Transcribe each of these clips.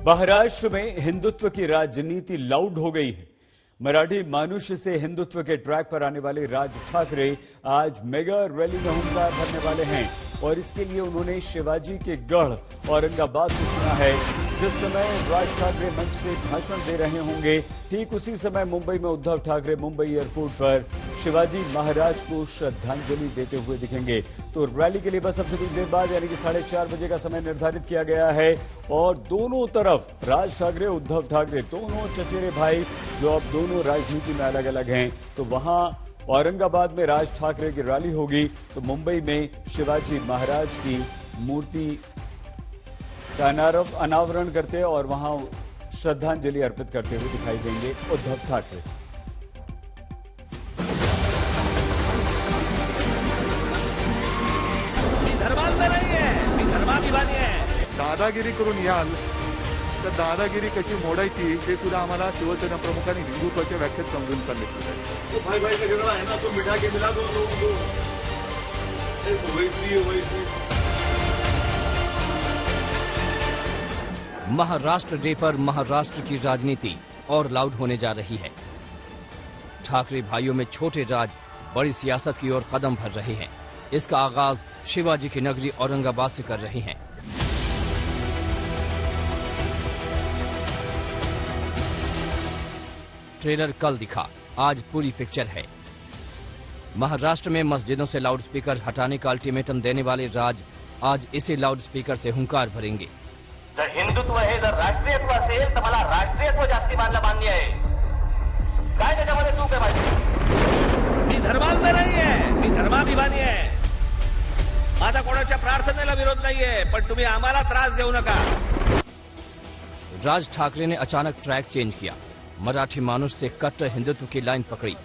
महाराष्ट्र में हिंदुत्व की राजनीति लाउड हो गई है। मराठी मानुष से हिंदुत्व के ट्रैक पर आने वाले राज ठाकरे आज मेगा रैली में हुंकार भरने वाले हैं और इसके लिए उन्होंने शिवाजी के गढ़ औरंगाबाद से चुना है। जिस समय राज ठाकरे मंच से भाषण दे रहे होंगे, ठीक उसी समय मुंबई में उद्धव ठाकरे मुंबई एयरपोर्ट पर शिवाजी महाराज को श्रद्धांजलि देते हुए दिखेंगे। तो रैली के लिए बस अब से कुछ देर बाद यानी कि 4:30 बजे का समय निर्धारित किया गया है और दोनों तरफ राज ठाकरे उद्धव ठाकरे दोनों चचेरे भाई जो अब दोनों राजनीति में अलग अलग हैं, तो वहां औरंगाबाद में राज ठाकरे की रैली होगी तो मुंबई में शिवाजी महाराज की मूर्ति का अनावरण करते और वहां श्रद्धांजलि अर्पित करते हुए दिखाई देंगे उद्धव ठाकरे। मी धर्मांध नाही आहे, मी धर्माभिमानी आहे। दादागिरी करून याल तर दादागिरी कशी मोडायची ते सुद्धा आम्हाला शिवसेना प्रमुखांनी हिंदुत्वाच्या व्याख्यात समजून सांगितलं आहे। तो भाई भाई का झगड़ा है ना, तो मिठा के मिला दो लोगों को। वैसी महाराष्ट्र डे पर महाराष्ट्र की राजनीति और लाउड होने जा रही है। ठाकरे भाइयों में छोटे राज बड़ी सियासत की ओर कदम भर रहे हैं। इसका आगाज शिवाजी की नगरी औरंगाबाद से कर रहे हैं। ट्रेलर कल दिखा, आज पूरी पिक्चर है। महाराष्ट्र में मस्जिदों से लाउडस्पीकर हटाने का अल्टीमेटम देने वाले राज आज इसी लाउडस्पीकर से हुंकार भरेंगे। जर हिंदुत्व हे जर राष्ट्रीयत्व असेल तर मला राष्ट्रीयत्व जास्ती मान्य आहे। काय त्याच्यामध्ये चूक आहे माझी? मी धर्मांध नाही आहे, मी धर्माभिमानी आहे। माझा कोणाच्या प्रार्थनेला विरोध नाहीये, पण तुम्ही आम्हाला त्रास देऊ नका। राज ठाकरे ने अचानक ट्रैक चेंज किया, मराठी मानुष से कट्टर हिंदुत्व की लाइन पकड़ी।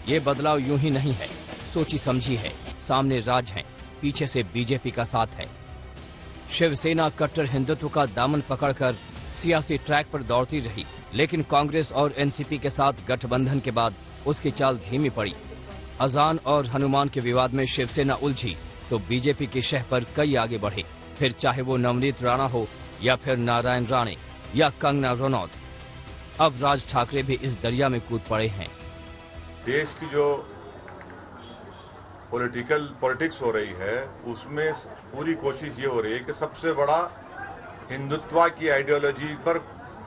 ये बदलाव यूं ही नहीं है, सोची समझी है। सामने राज हैं, पीछे से बीजेपी का साथ है। शिवसेना कट्टर हिंदुत्व का दामन पकड़कर सियासी ट्रैक पर दौड़ती रही, लेकिन कांग्रेस और एनसीपी के साथ गठबंधन के बाद उसकी चाल धीमी पड़ी। अजान और हनुमान के विवाद में शिवसेना उलझी तो बीजेपी की शह पर कई आगे बढ़े, फिर चाहे वो नवनीत राणा हो या फिर नारायण राणे या कंगना रनौत। अब राज ठाकरे भी इस दरिया में कूद पड़े हैं। देश की जो पॉलिटिक्स हो रही है उसमें पूरी कोशिश ये हो रही है कि सबसे बड़ा हिंदुत्व की आइडियोलॉजी पर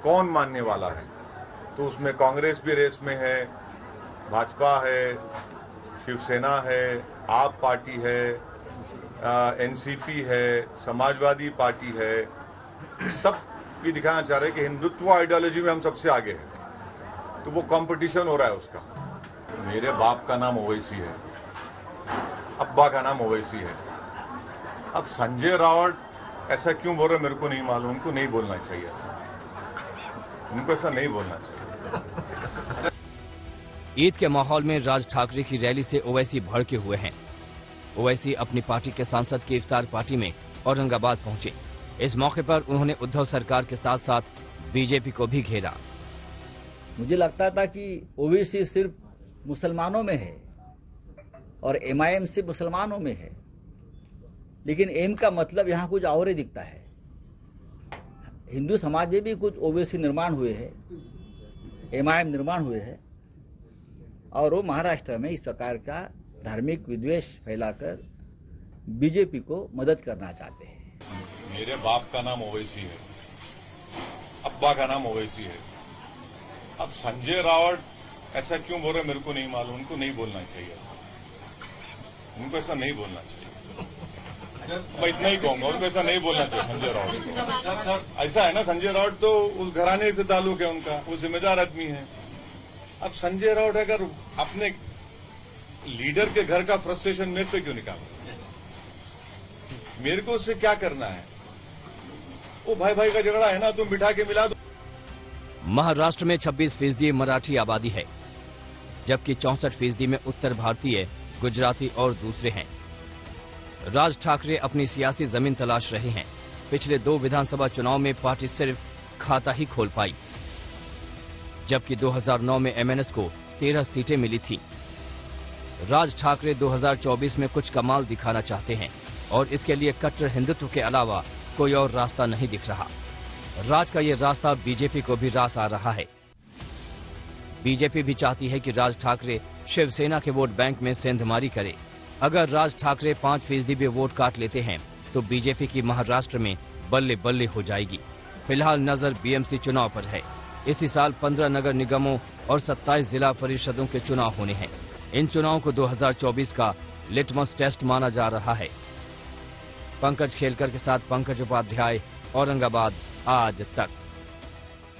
कौन मानने वाला है। तो उसमें कांग्रेस भी रेस में है, भाजपा है, शिवसेना है, आप पार्टी है, एनसीपी है, समाजवादी पार्टी है। सब ये दिखाना चाह रहे हैं कि हिंदुत्व आइडियोलॉजी में हम सबसे आगे हैं। तो वो कंपटीशन हो रहा है उसका। मेरे बाप का नाम ओवैसी है, अब्बा का नाम ओवैसी है। अब संजय रावत ऐसा क्यों बोल रहे मेरे को नहीं मालूम। उनको नहीं बोलना चाहिए ऐसा, उनको ऐसा नहीं बोलना चाहिए। ईद के माहौल में राज ठाकरे की रैली से ओवैसी भड़के हुए हैं। ओवैसी अपनी पार्टी के सांसद की इफ्तार पार्टी में औरंगाबाद पहुंचे। इस मौके पर उन्होंने उद्धव सरकार के साथ साथ बीजेपी को भी घेरा। मुझे लगता था कि ओवैसी सिर्फ मुसलमानों में है और एमआईएम से मुसलमानों में है, लेकिन एम का मतलब यहाँ कुछ और ही दिखता है। हिंदू समाज में भी कुछ ओवैसी निर्माण हुए हैं, एमआईएम निर्माण हुए हैं और वो महाराष्ट्र में इस प्रकार का धार्मिक विद्वेष फैलाकर बीजेपी को मदद करना चाहते हैं। मेरे बाप का नाम ओवैसी है, अब्बा का नाम ओवैसी है। अब संजय रावत ऐसा क्यों बोल रहे मेरे को नहीं मालूम। उनको नहीं बोलना चाहिए ऐसा, उनको ऐसा नहीं बोलना चाहिए। मैं इतना ही कहूंगा, उनको ऐसा नहीं बोलना चाहिए संजय रावत को। ऐसा है ना, संजय रावत तो उस घराने से ताल्लुक है उनका, वो जिम्मेदार आदमी है। अब संजय रावत अगर अपने लीडर के घर का फ्रस्ट्रेशन मेरे पे क्यों निकाल, मेरे को उससे क्या करना है। वो भाई भाई का झगड़ा है ना, तुम बिठा के मिला दो। महाराष्ट्र में 26% मराठी आबादी है, जबकि 64% में उत्तर भारतीय, गुजराती और दूसरे हैं। राज ठाकरे अपनी सियासी जमीन तलाश रहे हैं। पिछले 2 विधानसभा चुनाव में पार्टी सिर्फ खाता ही खोल पाई, जबकि 2009 में एमएनएस को 13 सीटें मिली थी। राज ठाकरे 2024 में कुछ कमाल दिखाना चाहते हैं और इसके लिए कट्टर हिंदुत्व के अलावा कोई और रास्ता नहीं दिख रहा। राज का ये रास्ता बीजेपी को भी रास आ रहा है। बीजेपी भी चाहती है कि राज ठाकरे शिवसेना के वोट बैंक में सेंधमारी करे। अगर राज ठाकरे 5% भी वोट काट लेते हैं तो बीजेपी की महाराष्ट्र में बल्ले बल्ले हो जाएगी। फिलहाल नजर बीएमसी चुनाव पर है। इसी साल 15 नगर निगमों और 27 जिला परिषदों के चुनाव होने हैं। इन चुनावों को 2024 का लिटमस टेस्ट माना जा रहा है। पंकज खेलकर के साथ पंकज उपाध्याय, औरंगाबाद आज तक।